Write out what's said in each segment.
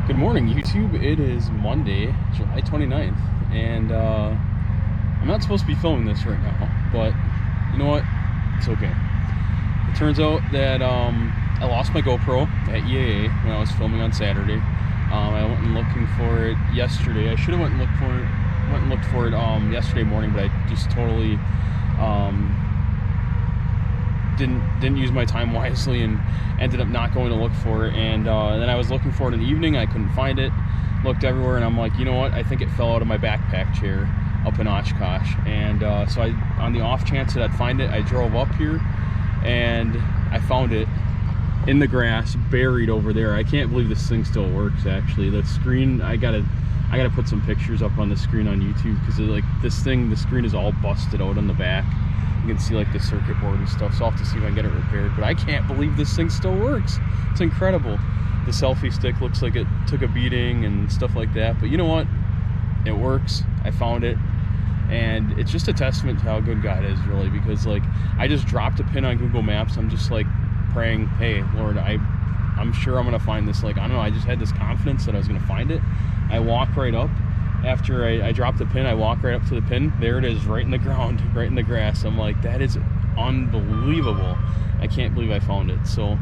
Good morning, YouTube. It is Monday, July 29th, and I'm not supposed to be filming this right now, but you know what? It's okay. It turns out that I lost my GoPro at EAA when I was filming on Saturday. I went and looking for it yesterday. I should have went and looked for it yesterday morning, but I just totally didn't use my time wisely and ended up not going to look for it. And then I was looking for it in the evening. I couldn't find it. Looked everywhere, and I'm like, you know what? I think it fell out of my backpack chair up in Oshkosh. And so on the off chance that I'd find it, I drove up here and I found it in the grass, buried over there. I can't believe this thing still works. Actually, the screen, I gotta put some pictures up on the screen on YouTube, because like this thing, the screen is all busted out on the back. You can see like the circuit board and stuff, so I'll have to see if I can get it repaired. But I can't believe this thing still works. It's incredible. The selfie stick looks like it took a beating and stuff like that, but you know what? It works. I found it, and it's just a testament to how good God is, really, because like I just dropped a pin on Google Maps. I'm just like praying, hey Lord, I'm sure I'm gonna find this. Like, I don't know, I just had this confidence that I was gonna find it. I walk right up. After I dropped the pin, I walk right up to the pin. There it is, right in the ground, right in the grass. I'm like, that is unbelievable. I can't believe I found it. So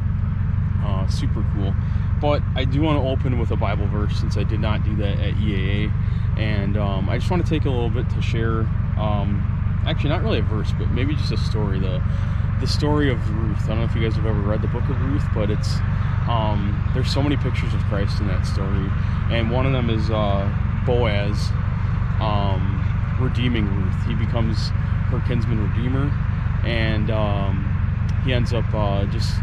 super cool. But I do want to open with a Bible verse, since I did not do that at EAA. And I just want to take a little bit to share, actually not really a verse, but maybe just a story. The story of Ruth. I don't know if you guys have ever read the book of Ruth, but it's there's so many pictures of Christ in that story. And one of them is Boaz redeeming Ruth. He becomes her kinsman redeemer, and he ends up just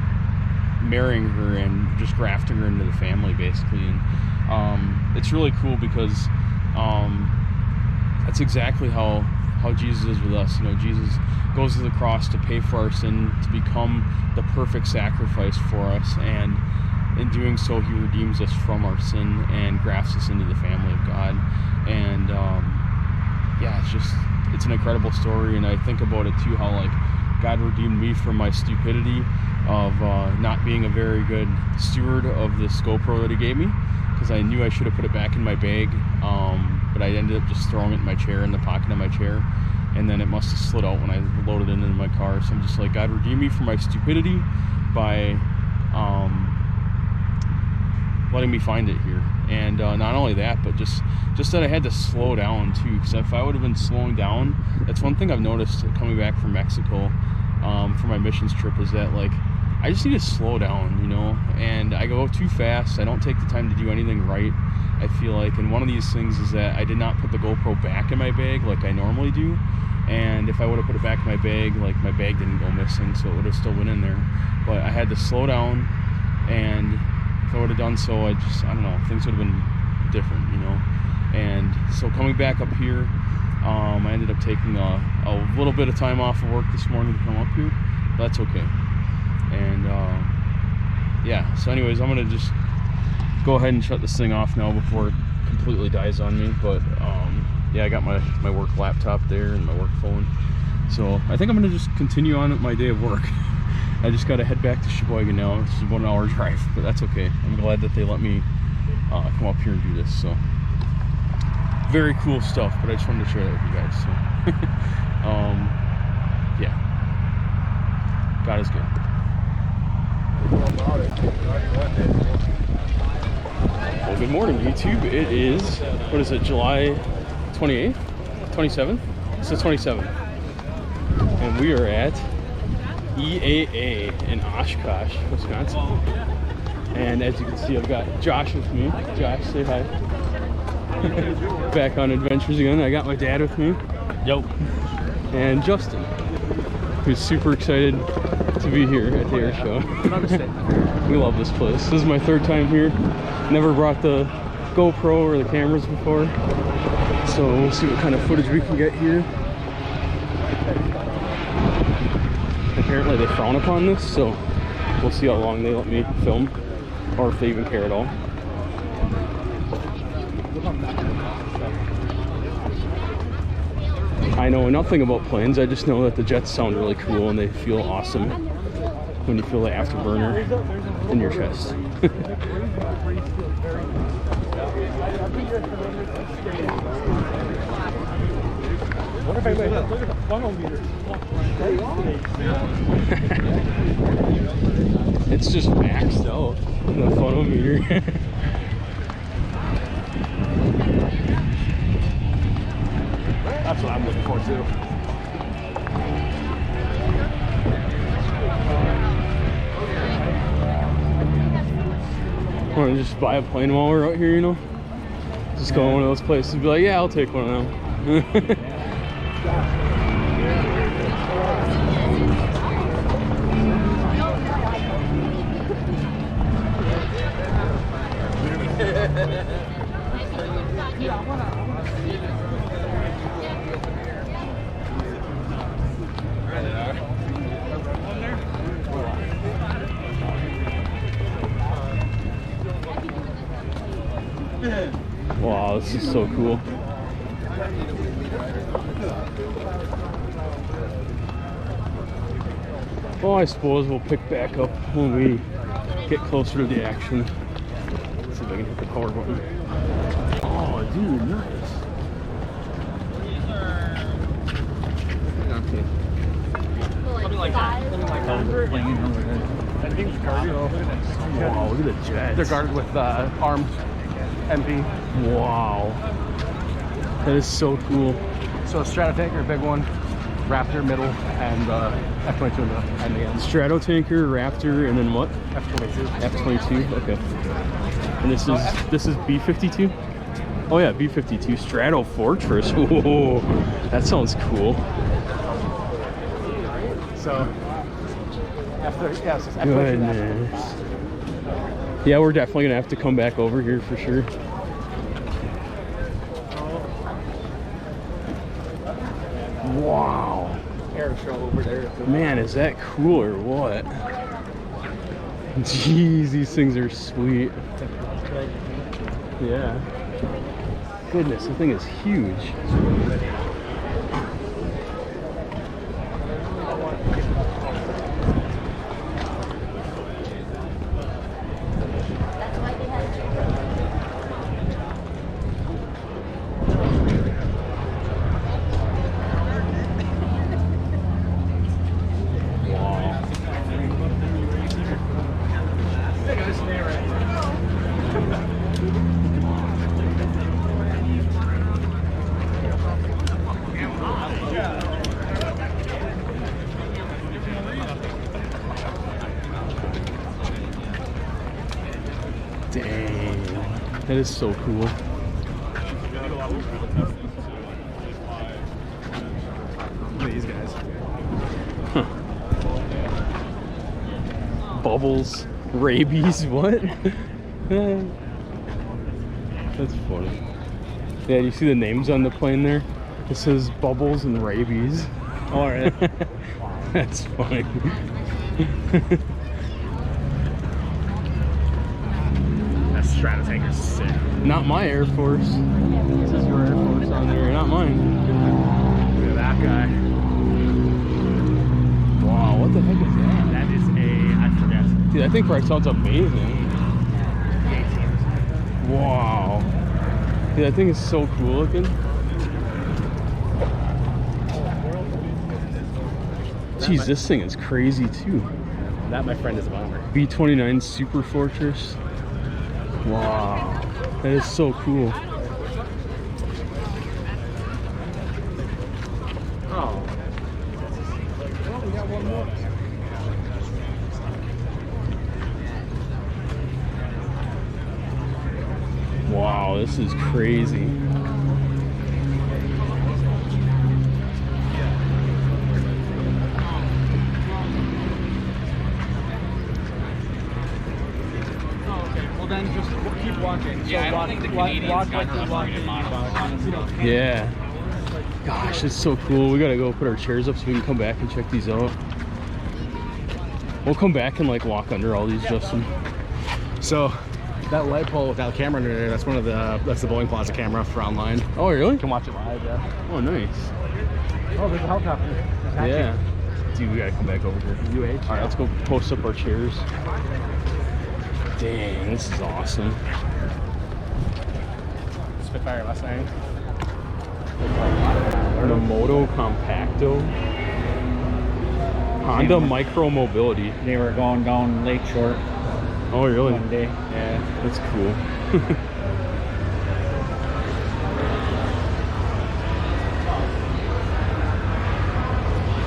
marrying her and just grafting her into the family, basically. And it's really cool, because that's exactly how Jesus is with us. You know, Jesus goes to the cross to pay for our sin, to become the perfect sacrifice for us, and in doing so, he redeems us from our sin and grafts us into the family of God. And yeah, it's an incredible story. And I think about it too, how like God redeemed me from my stupidity of not being a very good steward of this GoPro that he gave me, because I knew I should have put it back in my bag, but I ended up just throwing it in my chair, in the pocket of my chair, and then it must have slid out when I loaded it into my car. So I'm just like, God redeemed me from my stupidity by letting me find it here. And not only that, but just that I had to slow down too, because if I would have been slowing down, that's one thing I've noticed coming back from Mexico for my missions trip, is that like I just need to slow down, you know. And I go too fast. I don't take the time to do anything right, I feel like. And one of these things is that I did not put the GoPro back in my bag like I normally do. And if I would have put it back in my bag, like my bag didn't go missing, so it would have still went in there. But I had to slow down, and if I would have done so, I don't know, things would have been different, you know. And so coming back up here, I ended up taking a little bit of time off of work this morning to come up here, but that's okay. And yeah, so anyways, I'm gonna just go ahead and shut this thing off now before it completely dies on me. But yeah, I got my work laptop there and my work phone, so I think I'm gonna just continue on with my day of work. I just gotta head back to Sheboygan now. This is a 1 hour drive, but that's okay. I'm glad that they let me come up here and do this. So very cool stuff, but I just wanted to share that with you guys. So yeah, God is good. Well, good morning, YouTube. It is, what is it, July 28th? 27th? It's the 27th. And we are at EAA in Oshkosh, Wisconsin. And as you can see, I've got Josh with me. Josh, say hi. Back on adventures again. I got my dad with me. Yo. And Justin, who's super excited to be here at the Airshow. We love this place. This is my third time here. Never brought the GoPro or the cameras before, so we'll see what kind of footage we can get here. Apparently they frown upon this, so we'll see how long they let me film, or if they even care at all. I know nothing about planes. I just know that the jets sound really cool and they feel awesome when you feel the afterburner in your chest. What if I look at the funnel meter? It's just maxed out, the funnel meter. That's what I'm looking for too. Want to just buy a plane while we're out here, you know? Just go to one of those places and be like, yeah, I'll take one of them. Wow, this is so cool. Well, I suppose we'll pick back up when we get closer to the action. Let's see if I can hit the power button. Oh, dude, nice. Something like that. Something like that. I think it's cardio. Wow, look at the jets. They're guarded with armed MP. Wow. That is so cool. So a Stratotanker, big one, Raptor middle, and F-22 in the end. Stratotanker, Raptor, and then what? F-22. F-22, okay. And this is B-52? Oh yeah, B-52 Strato Fortress. Whoa, that sounds cool. So F-22. Goodness. Yeah, we're definitely gonna have to come back over here for sure. Wow. Airshow over there. Man, is that cool or what? Jeez, these things are sweet. Yeah. Goodness, the thing is huge. Dang, that is so cool. Look at these guys. Huh. Bubbles, rabies, what? That's funny. Yeah, you see the names on the plane there? It says Bubbles and Rabies. All right. That's funny. That Stratotanker's sick. Not my Air Force. This is your Air Force on there, not mine. Look at that guy. Wow, what the heck is that? That is I forget. Dude, that thing probably sounds amazing. Wow. Dude, that thing is so cool looking. Jeez, this thing is crazy too. That, my friend, is a bomber. B-29 Super Fortress. Wow. That is so cool. Oh. Well, we got one more. Wow, this is crazy. Well, then just keep walking. Yeah, I don't think the Canadians got the upgraded model. Yeah. Gosh, it's so cool. We gotta go put our chairs up so we can come back and check these out. We'll come back and like walk under all these, Justin. So, that light pole with that camera under there, that's one of that's the Boeing Plaza camera for online. Oh, really? You can watch it live, yeah. Oh, nice. Oh, there's a helicopter. Yeah. Dude, we gotta come back over here. UH. All right, let's go post up our chairs. Dang, this is awesome. Fire Mustang. The Moto Compacto. Honda Micro Mobility. They were going down Lakeshore Oh, really? one day. Yeah. That's cool.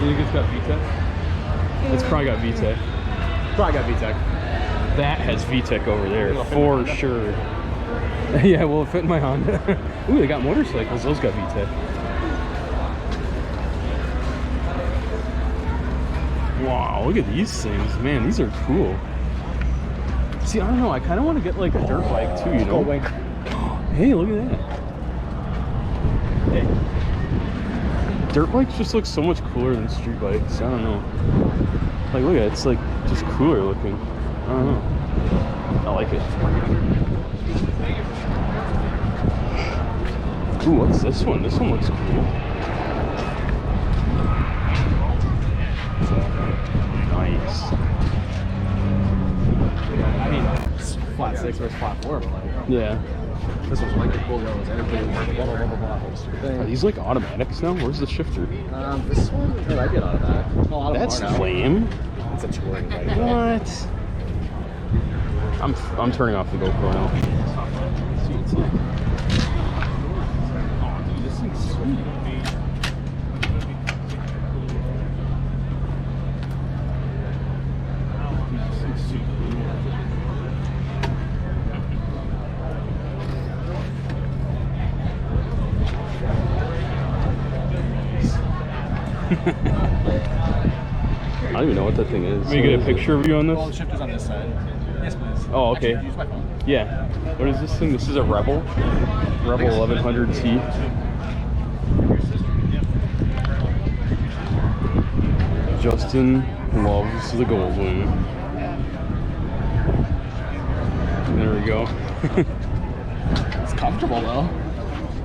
You think it's got VTEC? It's probably got VTEC. Probably got VTEC. That has VTEC over there It'll fit my for Honda. sure. Yeah, will it fit in my Honda? Ooh, they got motorcycles. Those got VTEC. Wow, look at these things. Man, these are cool. See, I don't know. I kind of want to get like a dirt bike too, you know? Hey, look at that. Hey. Dirt bikes just look so much cooler than street bikes. I don't know. Like, look at it. It's like just cooler looking. I don't know. I like it. Ooh, what's this one? This one looks cool. Nice. I mean, it's flat 6 versus flat 4, but like, Yeah. this was like the cool goes. Everything blah blah blah blah blah. Whole stupid Are thing. these like automatics now? Where's the shifter? This one, oh, I get automatic. A lot of That's them are now. lame. It's a touring bike. What? I'm turning off the GoPro now. Let's see what's like. Oh, dude, this thing's sweet. This thing's super I don't even know what that thing is. Let me get a picture of you on Well, the this. shifter's on this side. Yes, please. Oh, okay. Actually, use my phone. Yeah. What is this thing? This is a Rebel 1100T. Justin loves the Goldwing. There we go. It's comfortable though.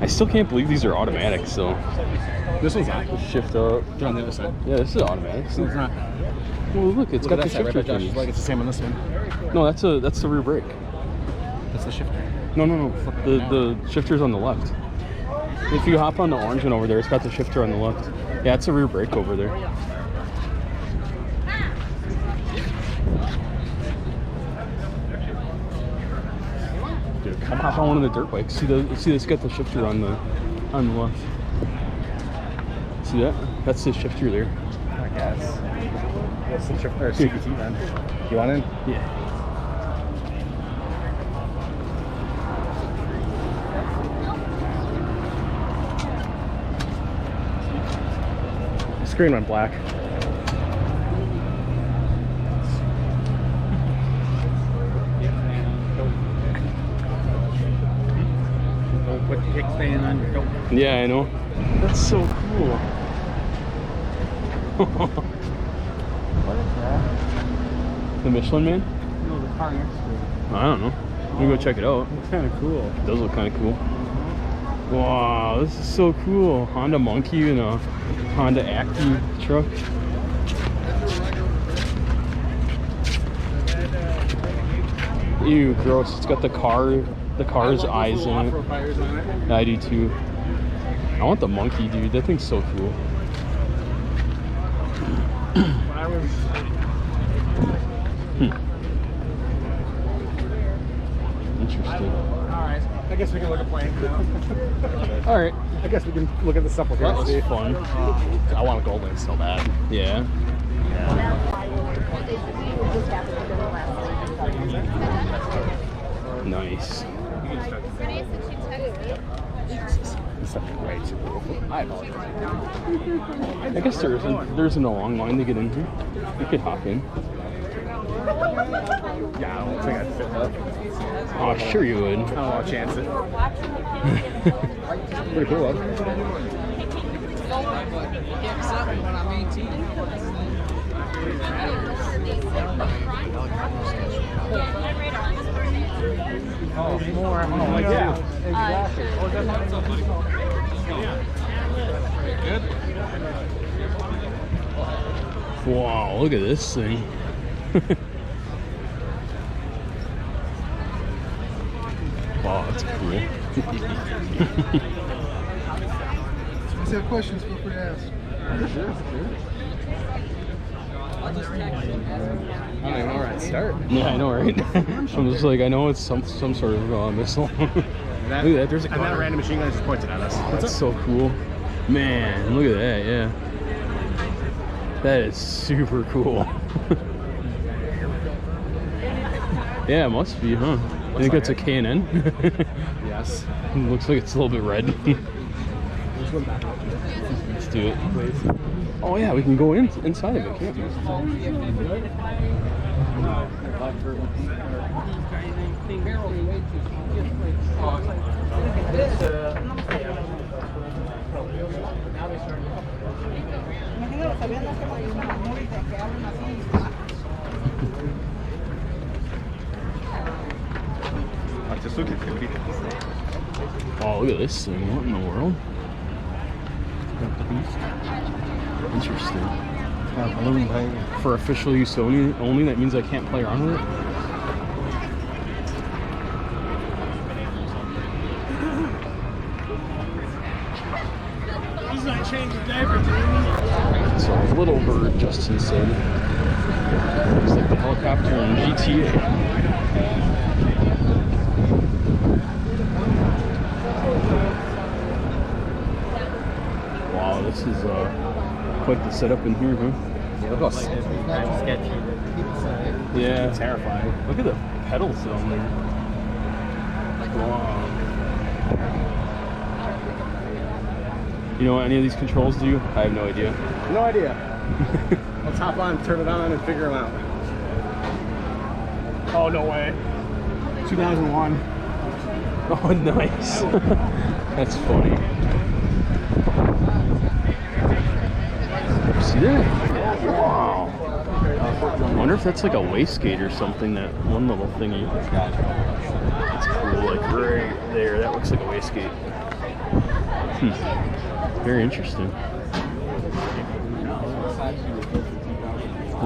I still can't believe these are automatic. So This one's not. shift up. They're on the other side. Yeah, this is automatic. This one's not. Well, look, it's Look got at the that side, shifter right by Josh. thingies. Like it's the same on this one. No, that's the rear brake. That's the shifter. No. The shifter's on the left. If you hop on the orange one over there, it's got the shifter on the left. Yeah, it's a rear brake over there. Dude, come hop on one of the dirt bikes. See it's got the shifter on the left. See that? That's the shifter there. I guess. What's the shifter? Or CVT then? You want in? Yeah. The screen went black. Don't put the kickstand on your dope. Yeah, I know. That's so cool. What is that? The Michelin Man? No, the car next to it. I don't know. Let me go check it out. It's kind of cool. It does look kind of cool. Wow, this is so cool. Honda Monkey and a Honda Active truck. Ew, gross. It's got the car's eyes in it. Fires on it. Yeah, I do too. I want the Monkey, dude. That thing's so cool. When I was Interesting. alright, I guess we can look at playing now. All right. I guess we can look at the stuff we're That going to was see. fun. I want a gold lane so bad. Yeah. Nice. This stuff is way too cool. I apologize. I guess there isn't a long line to get in here. You could hop in. Yeah, I don't think I'd fit that. Oh, sure you would. I don't want to chance it. Pretty cool, though. Oh, more. Oh, like, yeah. Exactly. Wow, look at this thing. Wow, that's cool. If you have questions, feel free to ask. I don't even know where I'd start. Yeah, I know, right? I'm just like, I know it's some sort of missile. Look at that, there's a and that random machine gun just pointed at us. That's so cool. Man, look at that, yeah. That is super cool. Yeah, it must be, huh? I think that's a K&N. Yes. Looks like it's a little bit red. Let's do it. Oh yeah, we can go inside of it, can't we? Oh, look at this thing. What in the world? Interesting. For official use only, that means I can't play around with it? So a little bird, Justin said. Looks like the helicopter in GTA. Wow, this is quite the setup in here, huh? Yeah, look how sketchy. Yeah. It's terrifying. Look at the pedals down there. Wow. You know what any of these controls do? I have no idea. No idea. Let's hop on, turn it on, and figure them out. Oh, no way. 2001. Oh, nice. That's funny. See that? Wow. I wonder if that's like a wastegate or something, that one little thingy. That's cool, like right there. That looks like a wastegate. Very interesting.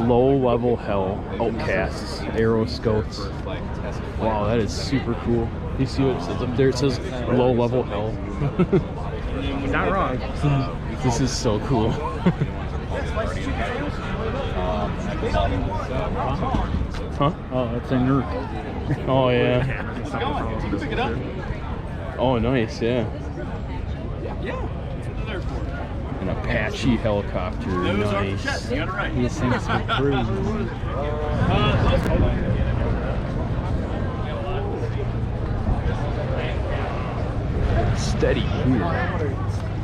Low level hell, outcasts, arrow scouts. Wow, that is super cool. You see what it says up there? It says low level hell. Not wrong. This is so cool. Huh? Oh, that's a nerd. Oh yeah. Oh nice, yeah. An Apache helicopter, nice. These things are cruise. Steady here.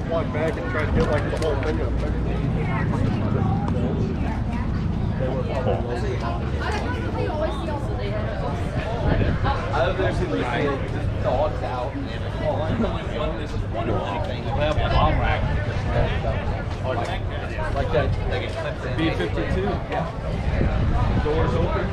Walk back and try to get like the whole thing up. I've never seen these dogs out and this is one of the things. They have a bomb rack. Like that, like it clips in. B-52. Yeah. Doors open.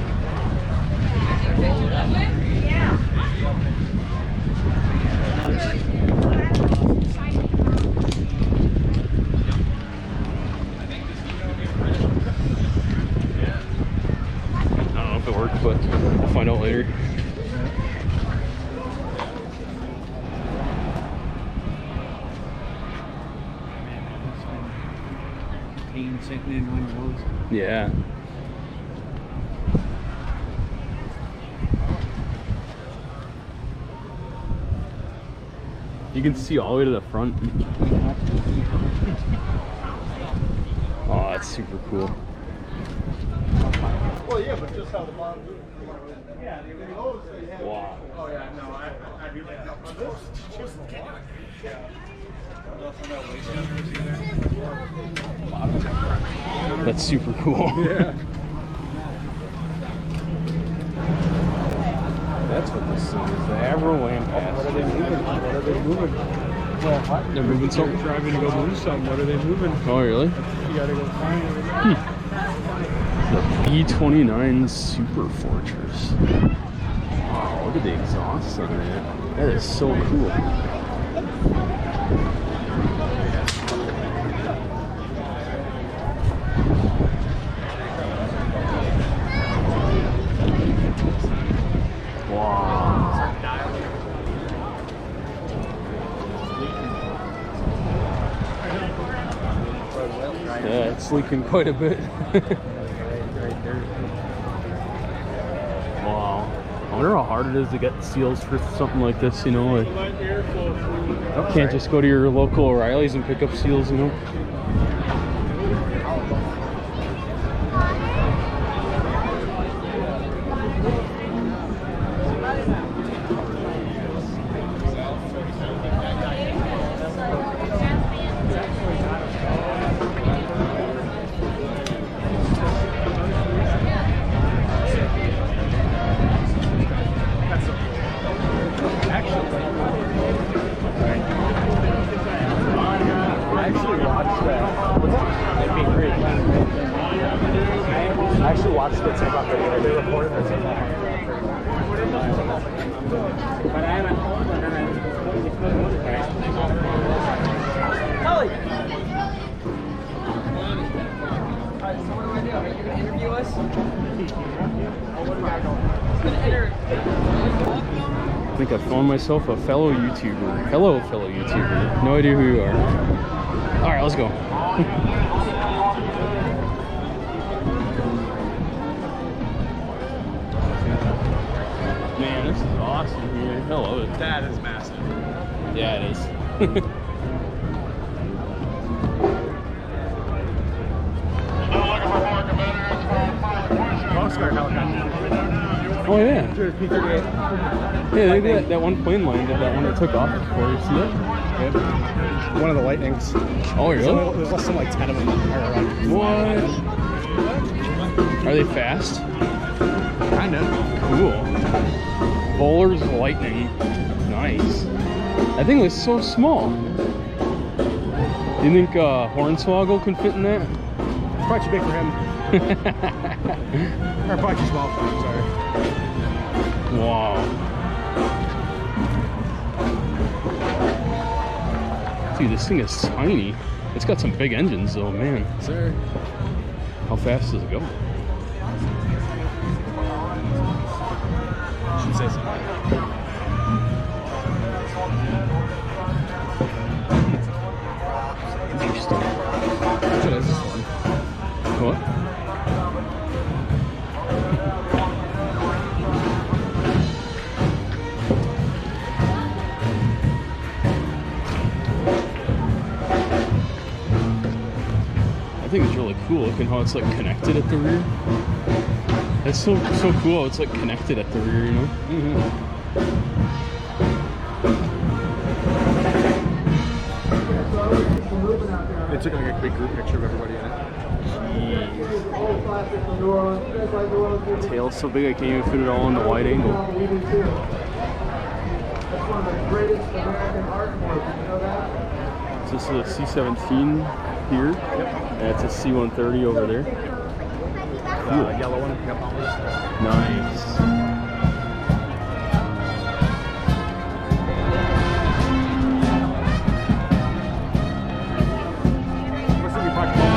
I don't know if it worked, but we'll find out later. Pain sitting in one of those. Yeah. You can see all the way to the front. Oh, that's super cool. Well, yeah, but just how the bottom do it. Yeah, Wow. oh, yeah, no, I'd be like, no, this. That's super cool. Yeah. That's what this is. The Avro Land Pass. What are they moving? What are they moving? Well, what? They're moving something. Driving to go move something. What are they moving? Oh, really? You gotta go find it. The B-29 Super Fortress. Wow, look at the exhaust on that. That is so cool. Wow. Yeah, it's leaking quite a bit. Wow. I wonder how hard it is to get seals for something like this, you know? Like, you can't just go to your local O'Reilly's and pick up seals, you know? I actually watched the takeoff video. They recorded their takeoff. Kelly! Alright, so what are we gonna do? Are you gonna interview us? I think I found myself a fellow YouTuber. Hello, fellow YouTuber. No idea who you are. Alright, let's go. Man, this is awesome here. I love it. That is massive. Yeah, it is. Oshkosh helicopter. Oh yeah. There's P-38. Yeah, they did that one plane landed, that one that took off before. You see that? Yep. One of the lightnings. Oh, really? There's less than like 10 of them. What? Are they fast? Kind of. Cool. Bowler's Lightning. Nice. That thing was so small. Do you think Hornswoggle can fit in that? It's probably too big for him. Or probably too small for him, sorry. Wow. Dude, this thing is tiny. It's got some big engines though, man. Sir. How fast does it go? Should say something. Interesting. Which one is this one? What? I think it's really cool looking how it's like connected at the rear. It's so cool how it's like connected at the rear, you know? They took like a big group picture of everybody in it. The tail's so big I can't even fit it all in the wide angle. So this is a C-17 here. Yep. And it's a C-130 over there. The yellow one. Yep. Nice. What's the new podcast?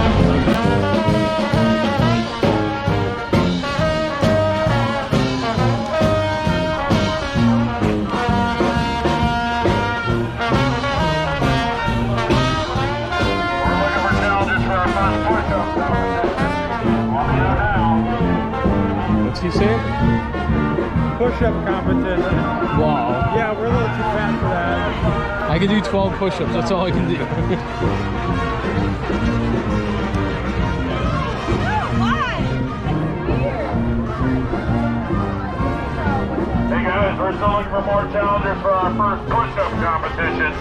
What's he saying? Push-up competition. Wow. Yeah, we're a little too fat for that. I can do 12 push-ups. That's all I can do. Hey guys, we're still looking for more challengers for our first push-up competition.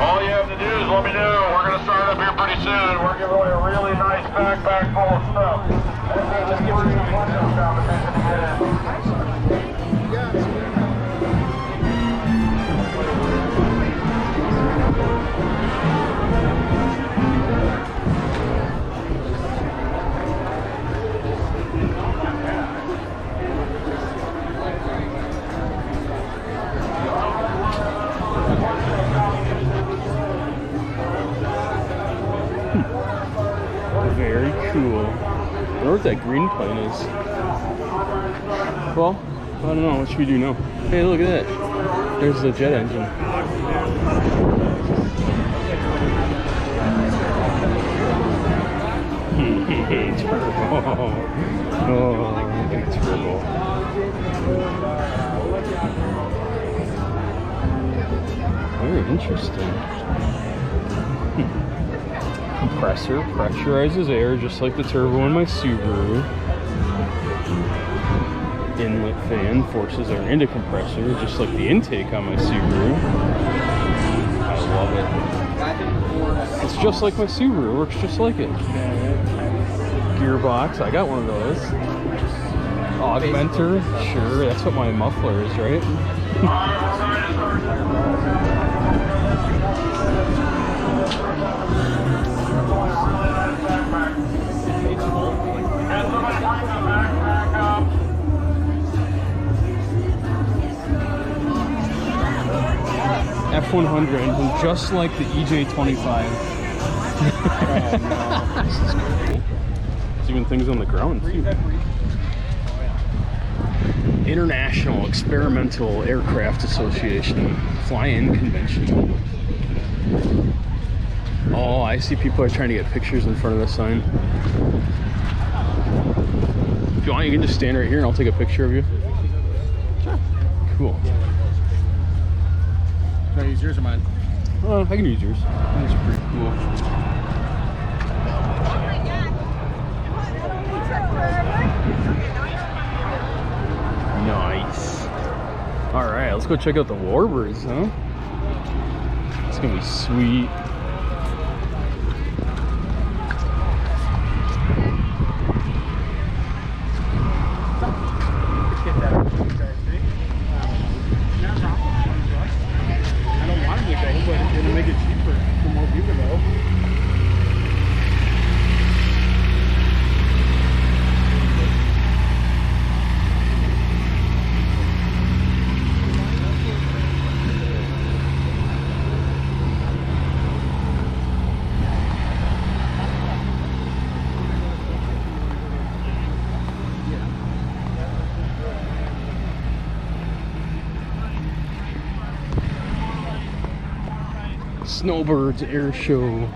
All you have to do is let me know. We're going to start up here pretty soon. We're giving away a really nice backpack full of stuff. Let's give us a push-up competition to get in. Very cool. I wonder what that green plane is. Well, I don't know. What should we do now? Hey, look at that. There's the jet engine. Turbo. Oh, big turbo. Very interesting. Compressor pressurizes air just like the turbo in my Subaru. Inlet fan forces air into compressor just like the intake on my Subaru. I love it. It's just like my Subaru, works just like it. Gearbox, I got one of those. Augmenter, sure, that's what my muffler is, right? F100 engine, just like the EJ25. This is cool. There's even things on the ground too. International Experimental Aircraft Association Fly-In Convention. Oh, I see people are trying to get pictures in front of the sign. If you want, you can just stand right here and I'll take a picture of you. Sure. Cool. Can I use yours or mine? I can use yours. That's pretty cool. Nice. All right, let's go check out the Warbirds, huh? It's gonna be sweet. Snowbirds Airshow.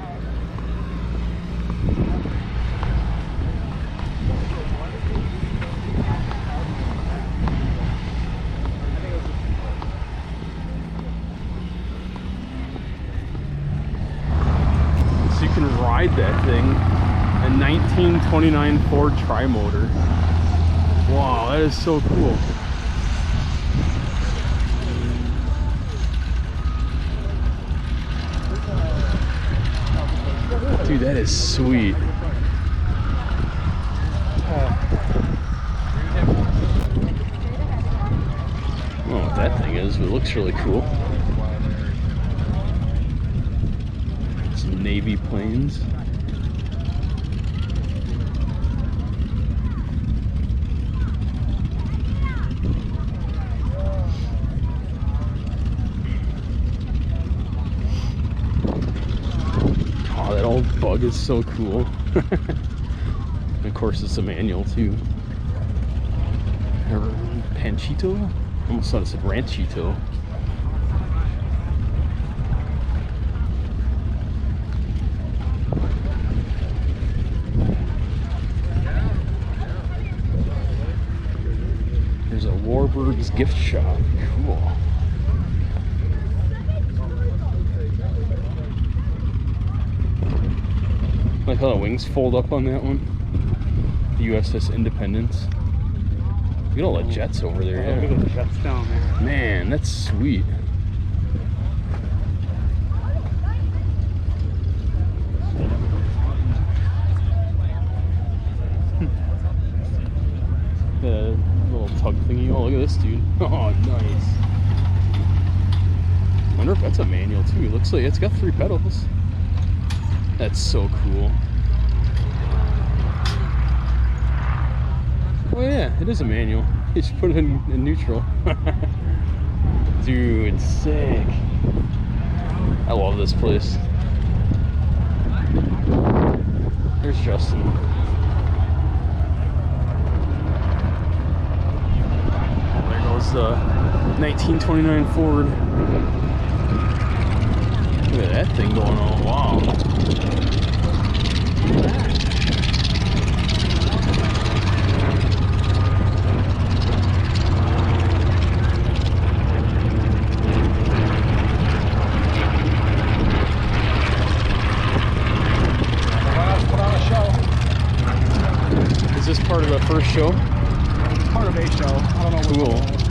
So you can ride that thing, a 1929 Ford Tri-Motor. Wow, that is so cool. Dude, that is sweet. I don't know what that thing is, but it looks really cool. Some Navy planes. That old bug is so cool. And of course it's a manual too. Panchito? Almost thought it said Ranchito. There's a Warbirds gift shop. Cool. Like how the wings fold up on that one. The USS Independence. Look at all the jets over there. Yeah. Look at the jets down there. Man, that's sweet. The little tug thingy. Oh, look at this dude. Oh, nice. I wonder if that's a manual too. It looks like it's got 3 pedals. That's so cool. Oh yeah, it is a manual. You just put it in neutral. Dude, sick. I love this place. There's Justin. There goes the 1929 Ford. Look at that thing going on. Wow. first show? Part of Airshow. I don't know what. Cool.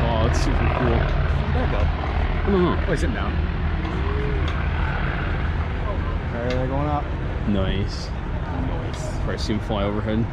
Oh, it's super cool. There you go. I don't know. Oh, he's sitting down. Alright, they're going up. Nice. Nice. Probably see him fly overhead.